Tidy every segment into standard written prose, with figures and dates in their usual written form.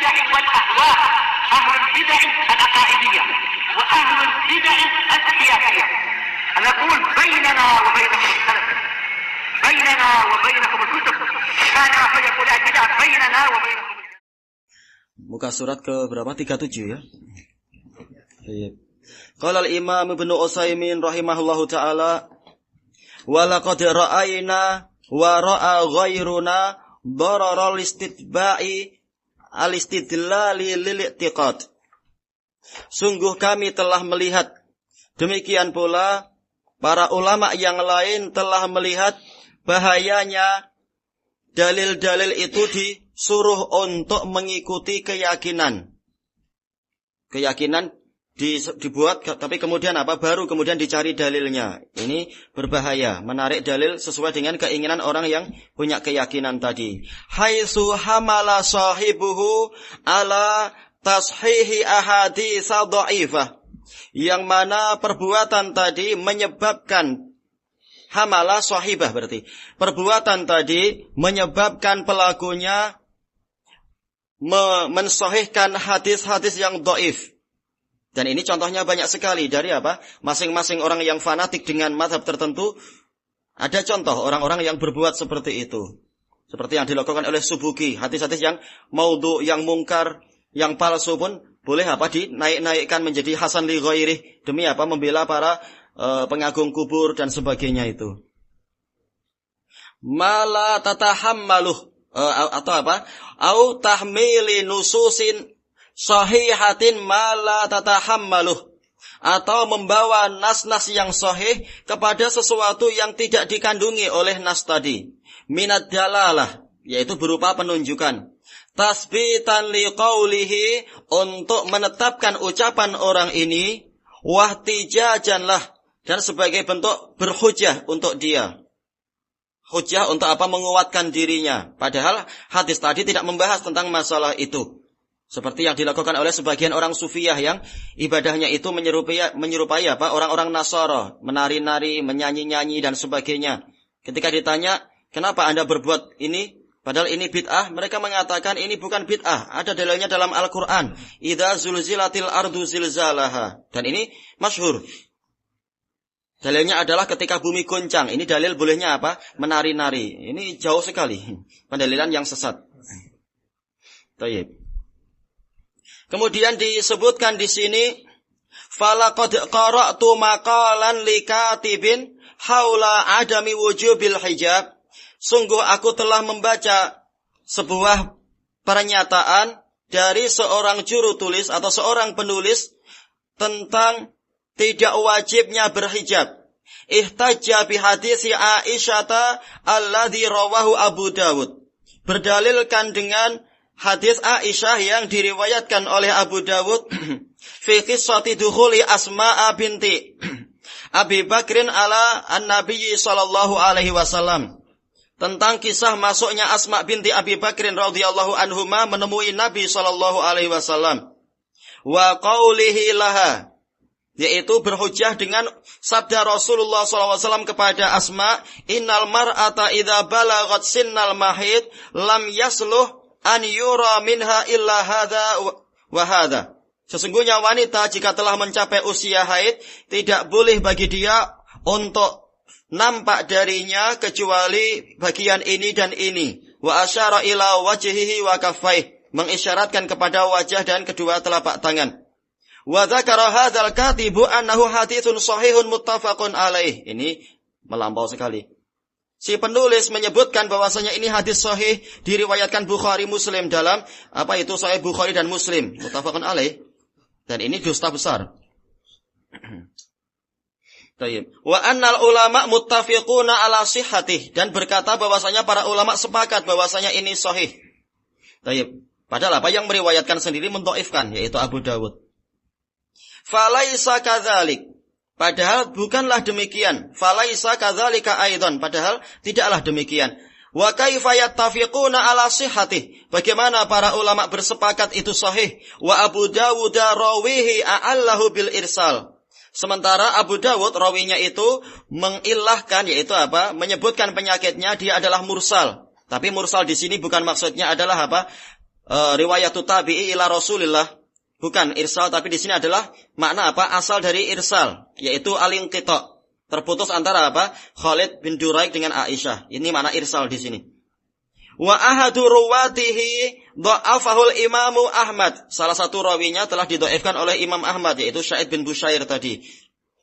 البدع والأهواء، أهل البدع العقائدية وأهل البدع السياسية. نقول بيننا وبينكم السلف، بيننا وبينكم الكتب، كان فيقول البدع بيننا وبينكم. Muka surat ke berapa? 37 ya. Qala al-Imam Ibnu Utsaimin rahimahullahu taala, wa laqad ra'ayna wa ra'a ghairuna dararal istitba'i al-istidlali lil-i'tiqad. Sungguh kami telah melihat, demikian pula para ulama yang lain telah melihat bahayanya dalil-dalil itu disuruh untuk mengikuti keyakinan. Keyakinan dibuat, tapi kemudian baru kemudian dicari dalilnya. Ini berbahaya, menarik dalil sesuai dengan keinginan orang yang punya keyakinan tadi. Haitsu hamala sahibuhu ala tashihi ahadits dhaifah. Yang mana perbuatan tadi menyebabkan, hamala sahibah berarti perbuatan tadi menyebabkan pelakunya mensahihkan hadis-hadis yang dhaif. Dan ini contohnya banyak sekali dari masing-masing orang yang fanatik dengan mazhab tertentu. Ada contoh orang-orang yang berbuat seperti itu. Seperti yang dilakukan oleh Subuki, hadis-hadis yang maudhu, yang mungkar, yang palsu pun boleh dinaik-naikkan menjadi hasan li ghairih demi membela para pengagung kubur dan sebagainya itu. Mala tatahammaluh au tahmili nususin sahihatin mala tatahammaluh, atau membawa nas-nas yang sahih kepada sesuatu yang tidak dikandungi oleh nas tadi. Minad dalalah, yaitu berupa penunjukan. Tasbitan liqaulihi, untuk menetapkan ucapan orang ini. Wahtijajanlah, dan sebagai bentuk berhujjah untuk dia. Hujjah untuk menguatkan dirinya. Padahal hadis tadi tidak membahas tentang masalah itu. Seperti yang dilakukan oleh sebagian orang sufiyah yang ibadahnya itu menyerupai orang-orang Nasara, menari-nari, menyanyi-nyanyi dan sebagainya. Ketika ditanya, kenapa Anda berbuat ini? Padahal ini bid'ah, mereka mengatakan ini bukan bid'ah. Ada dalilnya dalam Al-Quran. Idza zulzilatil ardu zilzalaha. Dan ini masyhur. Dalilnya adalah ketika bumi goncang. Ini dalil bolehnya menari-nari. Ini jauh sekali. Pendalilan yang sesat. Tayyib. Kemudian disebutkan di sini, falaqad qara'tu maqalan likatibin haula adami wujubil hijab. Sungguh aku telah membaca sebuah pernyataan dari seorang juru tulis atau seorang penulis tentang tidak wajibnya berhijab. Ihtajja bi hadisi Aisyata alladzi rawahu Abu Dawud. Berdalilkan dengan hadis Aisyah yang diriwayatkan oleh Abu Dawud fi qissati dukhuli Asma binti Abi Bakrin ala an-Nabi sallallahu alaihi wasallam. Tentang kisah masuknya Asma binti Abi Bakrin radhiyallahu anhuma menemui Nabi sallallahu alaihi wasallam. Wa qaulihi laha, yaitu berhujjah dengan sabda Rasulullah sallallahu alaihi wasallam kepada Asma, innal mar'ata idza balaghat sinnal mahid lam yasluh an yura minha illa hadha wa hadha. Sesungguhnya wanita jika telah mencapai usia haid, tidak boleh bagi dia untuk nampak darinya kecuali bagian ini dan ini. Wa asyara ila wajhihi wa kaffaihi, mengisyaratkan kepada wajah dan kedua telapak tangan. Wa dzakara hadzal katibu annahu haditsun shahihun muttafaqun alaih. Ini melampau sekali. Si penulis menyebutkan bahwasanya ini hadis sahih, diriwayatkan Bukhari Muslim dalam Sahih Bukhari dan Muslim, muttafaqun alaih. Dan ini dusta besar. Tayyib. Wa annal ulama muttafiquna ala sihhatih, dan berkata bahwasanya para ulama sepakat bahwasanya ini sahih. Tayyib. Padahal yang meriwayatkan sendiri mendhaifkan, yaitu Abu Dawud. Falaisa kadzalik, padahal bukanlah demikian. Falaisa kadzalika aidan, padahal tidaklah demikian. Wa kaifa yattafiquna ala sihhatih, bagaimana para ulama bersepakat itu sahih. Wa Abu Dawud rawihi a'allahu bil irsal, sementara Abu Dawud rawinya itu mengilahkan, yaitu menyebutkan penyakitnya dia adalah mursal. Tapi mursal di sini bukan maksudnya adalah riwayatut tabi'i ila Rasulillah. Bukan irsal, tapi di sini adalah makna apa? Asal dari irsal, yaitu al-inqita'. Terputus antara apa? Khalid bin Duraik dengan Aisyah. Ini makna irsal di sini. Wa ahadu ruwatihi dha'afahul Imamu Ahmad. Salah satu rawinya telah didhaifkan oleh Imam Ahmad, yaitu Sa'id bin Busyair tadi.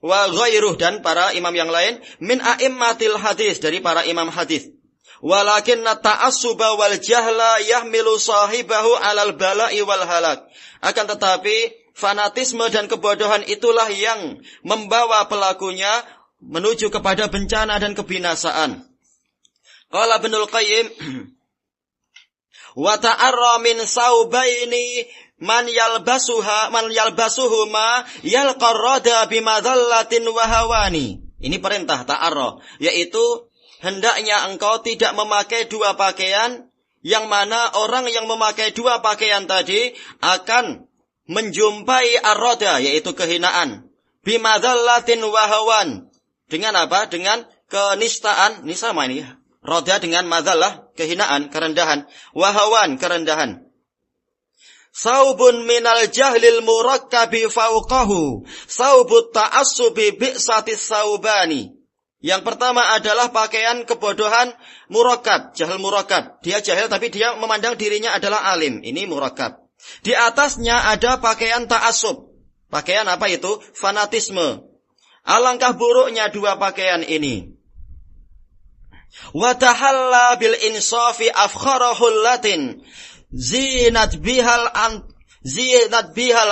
Wa ghairuh, dan para imam yang lain min a'immatil hadis, dari para imam hadis. Walakinna ta'assuba wal jahla yahmilu sahibahu 'alal bala'i wal halak. Akan tetapi fanatisme dan kebodohan itulah yang membawa pelakunya menuju kepada bencana dan kebinasaan. Qala Ibnul Qayyim wa ta'arra min saubaini man yalbasuhuma yalqar rada bimadhallatin wa hawani. Ini perintah ta'arra, yaitu hendaknya engkau tidak memakai dua pakaian, yang mana orang yang memakai dua pakaian tadi akan menjumpai ar-rada, yaitu kehinaan, bimadhallatin wa hawan. Dengan apa? Dengan kenistaan. Ini sama ini. Roda dengan madhallah, kehinaan, kerendahan. Wahawan, kerendahan. Saubun minal jahlil murakkabi fauqahu. Saubut ta'assubi bi'satis saubani. Yang pertama adalah pakaian kebodohan murakkab, jahil murakkab. Dia jahil tapi dia memandang dirinya adalah alim. Ini murakkab. Di atasnya ada pakaian ta'assub. Pakaian apa itu? Fanatisme. Alangkah buruknya dua pakaian ini. Wa tahalla bil insafi afkharahul latin zinat bihal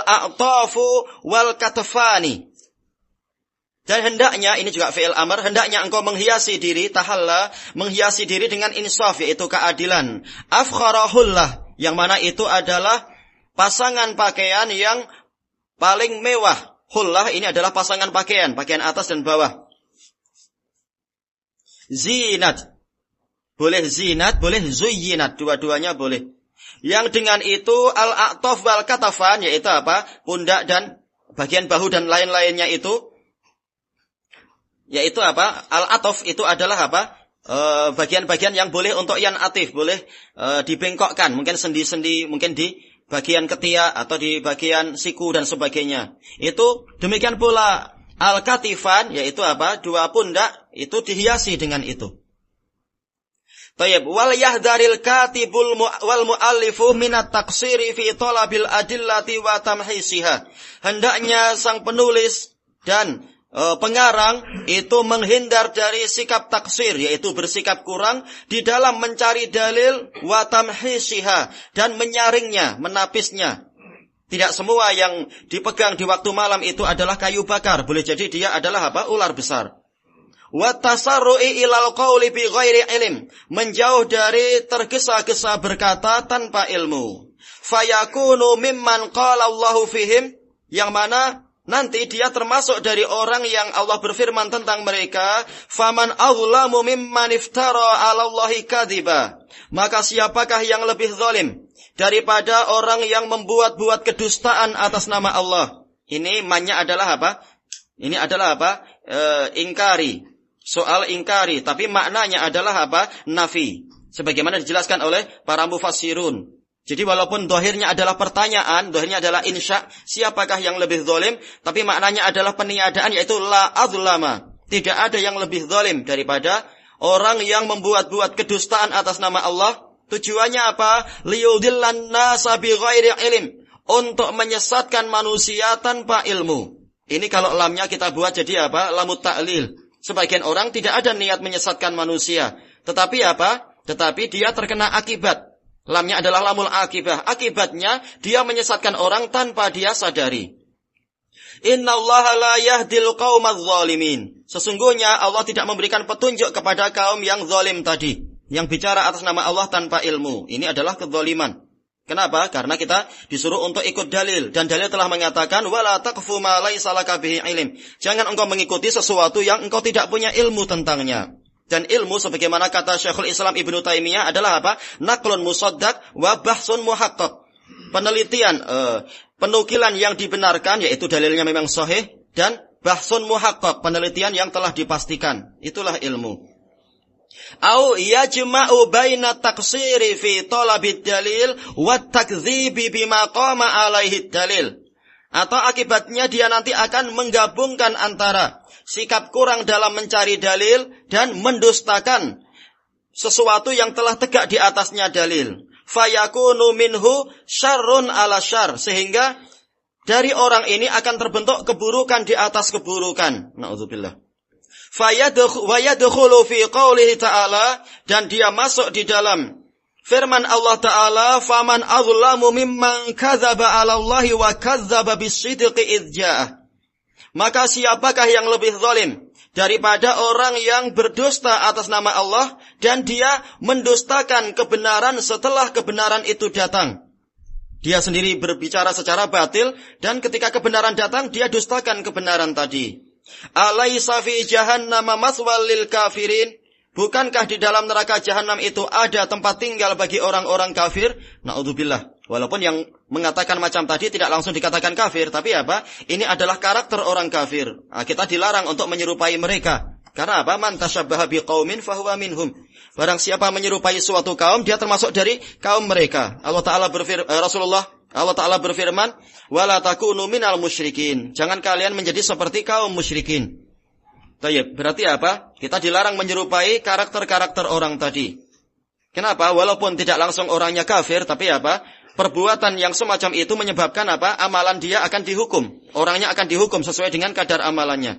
a'tafu wal katfani. Dan hendaknya, ini juga fi'il amr, hendaknya engkau menghiasi diri, tahalla, menghiasi diri dengan insaf, yaitu keadilan. Afkharahullah, yang mana itu adalah pasangan pakaian yang paling mewah. Hullah ini adalah pasangan pakaian, pakaian atas dan bawah. Zinat. Boleh zinat, boleh zuyyinat, dua-duanya boleh. Yang dengan itu al-a'taf wal katafan, yaitu apa? Pundak dan bagian bahu dan lain-lainnya itu. Yaitu apa? Al-ataf itu adalah apa? Bagian-bagian yang boleh untuk yan atif, boleh dibengkokkan, mungkin sendi-sendi, mungkin di bagian ketiak atau di bagian siku dan sebagainya. Itu demikian pula al-katifan, yaitu apa? Dua pundak itu dihiasi dengan itu. Tayyib, wal yahdharil katibul wal muallifu minat taqsiri fi talabil adillati wa tamhisiha. Hendaknya sang penulis dan pengarang itu menghindar dari sikap taksir, yaitu bersikap kurang di dalam mencari dalil, wa tamhisiha, dan menyaringnya, menapisnya. Tidak semua yang dipegang di waktu malam itu adalah kayu bakar, boleh jadi dia adalah apa? Ular besar. Wa tasarru'i ilal qawli bi ghairi ilm, menjauh dari tergesa-gesa berkata tanpa ilmu. Fayakunu mimman qala Allahu fihim, yang mana nanti dia termasuk dari orang yang Allah berfirman tentang mereka, faman azlamu mimman iftara 'ala Allahi kadziba. Maka siapakah yang lebih zalim daripada orang yang membuat-buat kedustaan atas nama Allah? Ini mannya adalah apa? Ini adalah apa? Ingkari. Soal ingkari, tapi maknanya adalah apa? Nafi. Sebagaimana dijelaskan oleh para mufassirun. Jadi walaupun dohirnya adalah pertanyaan, dohirnya adalah insya, siapakah yang lebih zalim, tapi maknanya adalah peniadaan, yaitu la azlama. Tidak ada yang lebih zalim daripada orang yang membuat-buat kedustaan atas nama Allah. Tujuannya apa? Liyudillan nasa bi ghairi ilm, untuk menyesatkan manusia tanpa ilmu. Ini kalau lamnya kita buat jadi apa? Lamut ta'lil. Sebagian orang tidak ada niat menyesatkan manusia, tetapi apa? Tetapi dia terkena akibat. Lamnya adalah lamul akibah. Akibatnya dia menyesatkan orang tanpa dia sadari. Innallaha la yahdil qaumadz zalimin. Sesungguhnya Allah tidak memberikan petunjuk kepada kaum yang zalim tadi, yang bicara atas nama Allah tanpa ilmu. Ini adalah kezaliman. Kenapa? Karena kita disuruh untuk ikut dalil, dan dalil telah mengatakan wala taqfu ma laisa laka bihi ilm. Jangan engkau mengikuti sesuatu yang engkau tidak punya ilmu tentangnya. Dan ilmu sebagaimana kata Syekhul Islam Ibnu Taimiyah adalah apa? Naqlun musaddaq wa bahsun muhaqqaq. Penelitian, penukilan yang dibenarkan, yaitu dalilnya memang sahih, dan bahsun muhaqqaq, penelitian yang telah dipastikan. Itulah ilmu. Au yajma'u baina taqsiri fi talabid dalil wa takdzibi bima qama alaihi dalil. Atau akibatnya dia nanti akan menggabungkan antara sikap kurang dalam mencari dalil dan mendustakan sesuatu yang telah tegak di atasnya dalil. Fayakunu minhu syarrun ala syarr, sehingga dari orang ini akan terbentuk keburukan di atas keburukan. Na'udzubillah. Wa yadkhulu fi qoulihi ta'ala, dan dia masuk di dalam firman Allah Ta'ala, faman azlamu mimman kadzaba 'ala Allahi wa kadzaba bis-sidqi idz ja'ah. Maka siapakah yang lebih zalim daripada orang yang berdusta atas nama Allah dan dia mendustakan kebenaran setelah kebenaran itu datang. Dia sendiri berbicara secara batil dan ketika kebenaran datang dia dustakan kebenaran tadi. Alaisa fi jahannam maswal lil kafirin? Bukankah di dalam neraka jahanam itu ada tempat tinggal bagi orang-orang kafir? Na'udzubillah. Walaupun yang mengatakan macam tadi tidak langsung dikatakan kafir, tapi apa? Ini adalah karakter orang kafir. Nah, kita dilarang untuk menyerupai mereka. Karena apa? Man tasyabbaha biqaumin fahuwa minhum. Barang siapa menyerupai suatu kaum, dia termasuk dari kaum mereka. Allah Ta'ala berfirman, wala takunu minal musyrikin. Jangan kalian menjadi seperti kaum musyrikin. Tayyib, berarti apa? Kita dilarang menyerupai karakter-karakter orang tadi. Kenapa? Walaupun tidak langsung orangnya kafir, tapi apa? Perbuatan yang semacam itu menyebabkan apa? Amalan dia akan dihukum. Orangnya akan dihukum sesuai dengan kadar amalannya.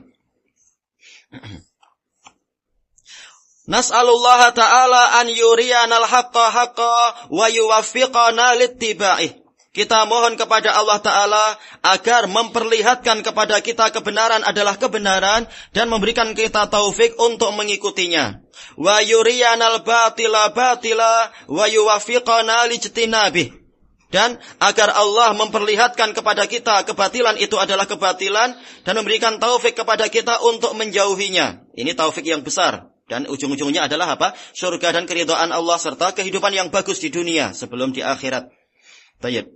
Nas'alullaha ta'ala an yuriyanal haqqa haqqa wa yuwaffiqana littiba'ih. Kita mohon kepada Allah Ta'ala agar memperlihatkan kepada kita kebenaran adalah kebenaran dan memberikan kita taufik untuk mengikutinya. Wa yuriyanal batila batila wa yuwaffiqana lijtinabih. Dan agar Allah memperlihatkan kepada kita kebatilan itu adalah kebatilan dan memberikan taufik kepada kita untuk menjauhinya. Ini taufik yang besar. Dan ujung-ujungnya adalah apa? Surga dan keridhaan Allah serta kehidupan yang bagus di dunia sebelum di akhirat. Tayyib.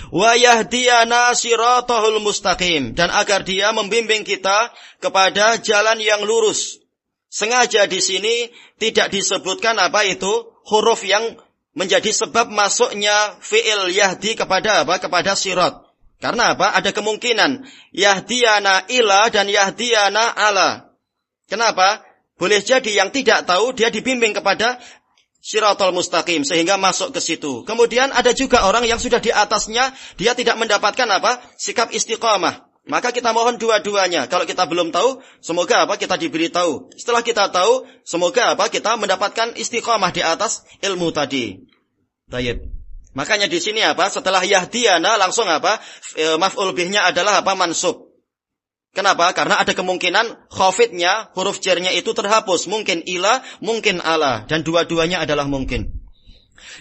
Wa yahdiyana siratahul mustaqim, dan agar dia membimbing kita kepada jalan yang lurus. Sengaja di sini tidak disebutkan apa itu huruf yang menjadi sebab masuknya fi'il yahdi kepada apa? Kepada sirat. Karena apa? Ada kemungkinan yahdiyana ila dan yahdiyana ala. Kenapa? Boleh jadi yang tidak tahu dia dibimbing kepada Siratal mustaqim sehingga masuk ke situ. Kemudian ada juga orang yang sudah di atasnya, dia tidak mendapatkan apa? Sikap istiqamah. Maka kita mohon dua-duanya. Kalau kita belum tahu, semoga apa? Kita diberi tahu. Setelah kita tahu, semoga apa? Kita mendapatkan istiqamah di atas ilmu tadi. Baik. Makanya di sini apa? Setelah yahdiyana langsung apa? Maf'ul bihnya adalah apa? Mansub. Kenapa? Karena ada kemungkinan khafidnya, huruf jarnya itu terhapus. Mungkin ila, mungkin ala. Dan dua-duanya adalah mungkin.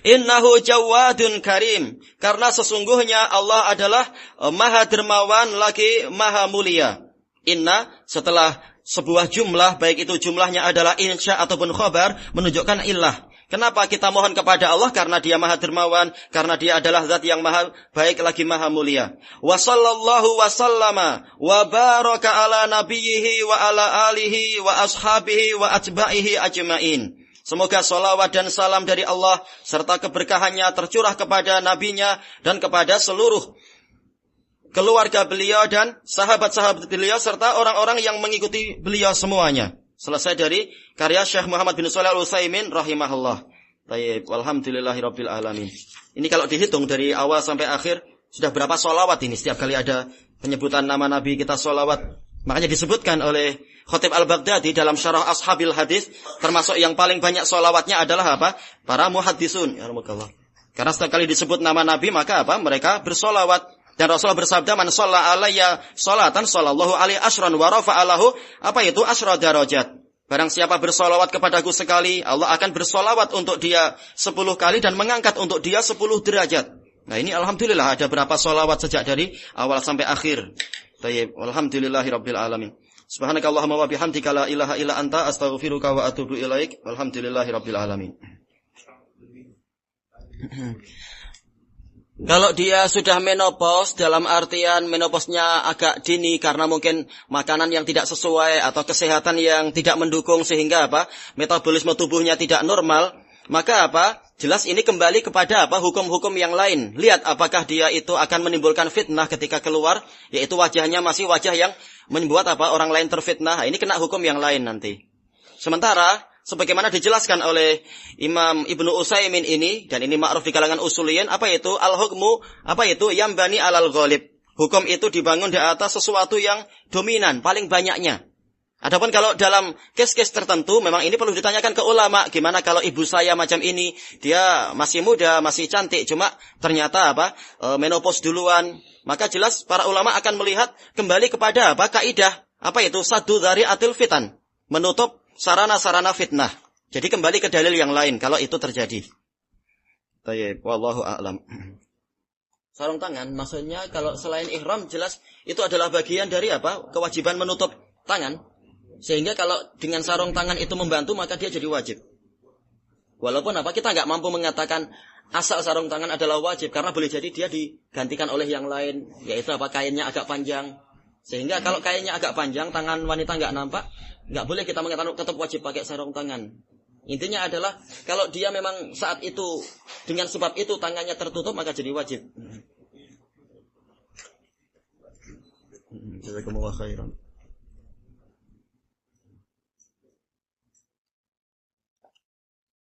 Innahu jawadun karim. Karena sesungguhnya Allah adalah maha dermawan lagi maha mulia. Inna setelah sebuah jumlah, baik itu jumlahnya adalah insya ataupun khabar, menunjukkan illah. Kenapa kita mohon kepada Allah? Karena dia maha dermawan, karena dia adalah zat yang maha baik lagi maha mulia. Wa sallallahu wa sallama wa baraka ala nabiyhi wa ala alihi wa ashabihi wa atba'ihi ajma'in. Semoga salawat dan salam dari Allah serta keberkahannya tercurah kepada nabinya dan kepada seluruh keluarga beliau dan sahabat-sahabat beliau serta orang-orang yang mengikuti beliau semuanya. Selesai dari karya Syekh Muhammad bin Shalih Al-Utsaimin rahimahullah. Baik, walhamdulillahirabbil alamin. Ini kalau dihitung dari awal sampai akhir sudah berapa sholawat ini? Setiap kali ada penyebutan nama Nabi kita sholawat. Makanya disebutkan oleh Khatib Al-Baghdadi dalam Syarah Ashabil Hadis, termasuk yang paling banyak sholawatnya adalah apa? Para muhaddisun. Karena setiap kali disebut nama Nabi maka apa? Mereka bersolawat. Dan Rasulullah bersabda, man shalla alayya sholatan sallallahu alaihi asyran wa rafa'alahu, apa itu asyra darajat. Barang siapa bersolawat kepadaku sekali, Allah akan bersolawat untuk dia 10 kali dan mengangkat untuk dia 10 derajat. Nah ini alhamdulillah ada berapa solawat sejak dari awal sampai akhir. Tayyib, walhamdulillahirabbil alamin. Subhanakallahumma wa bihamdika la ilaha illa anta astaghfiruka wa atubu ilaik. Walhamdulillahirabbil alamin. Kalau dia sudah menopause, dalam artian menopausnya agak dini karena mungkin makanan yang tidak sesuai atau kesehatan yang tidak mendukung sehingga metabolisme tubuhnya tidak normal, maka jelas ini kembali kepada hukum-hukum yang lain. Lihat apakah dia itu akan menimbulkan fitnah ketika keluar, yaitu wajahnya masih wajah yang membuat orang lain terfitnah. Ini kena hukum yang lain nanti. Sementara sebagaimana dijelaskan oleh Imam Ibnu Utsaimin ini, dan ini ma'ruf di kalangan usuliyin, al-hukmu, yambani alal ghalib. Hukum itu dibangun di atas sesuatu yang dominan, paling banyaknya. Adapun kalau dalam kes-kes tertentu, memang ini perlu ditanyakan ke ulama, gimana kalau ibu saya macam ini, dia masih muda, masih cantik, cuma ternyata menopause duluan, maka jelas para ulama akan melihat kembali kepada kaidah, saddu dzari'atil fitan, menutup sarana-sarana fitnah. Jadi kembali ke dalil yang lain kalau itu terjadi. Tayyib, wallahu a'lam. Sarung tangan maksudnya kalau selain ihram jelas itu adalah bagian dari kewajiban menutup tangan. Sehingga kalau dengan sarung tangan itu membantu maka dia jadi wajib. Walaupun kita enggak mampu mengatakan asal sarung tangan adalah wajib karena boleh jadi dia digantikan oleh yang lain, yaitu kainnya agak panjang. Sehingga kalau kainnya agak panjang, tangan wanita enggak nampak, enggak boleh kita mengatakan tetap wajib pakai sarung tangan. Intinya adalah kalau dia memang saat itu dengan sebab itu tangannya tertutup maka jadi wajib. Jazakumullah khairan.